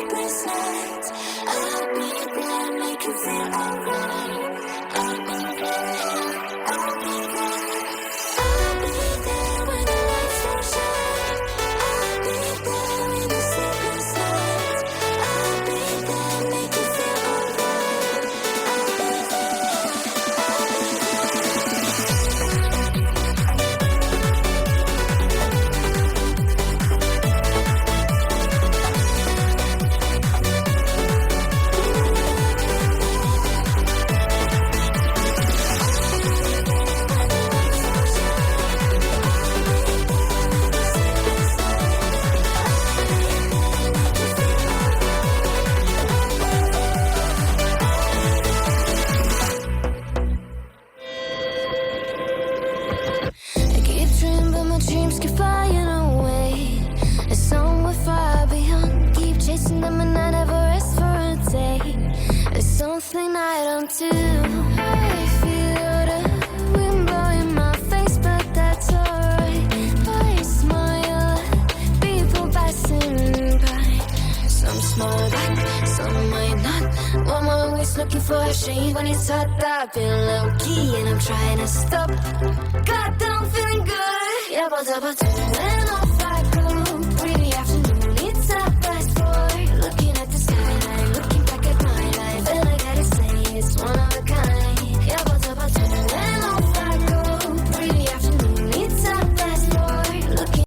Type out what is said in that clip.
sleepless nights. I'll be there, make you feel alright. I'll be there, I'll be there. I'll be there when the lights don't shine. I'll be there in the sleepless nights. I'll be there, make you feel alright. I'll be there, I'll be I keep dreaming, but my dreams keep flying away. It's somewhere far beyond. Keep chasing them and I never rest for a day. There's something I don't do. I feel the wind blowing my face, but that's alright. I smile at people passing by. Some smile back, some might not. Well, I'm always looking for a shade when it's hot. I've been low key and I'm trying to stop. God, that I'm feeling good. Yeah, but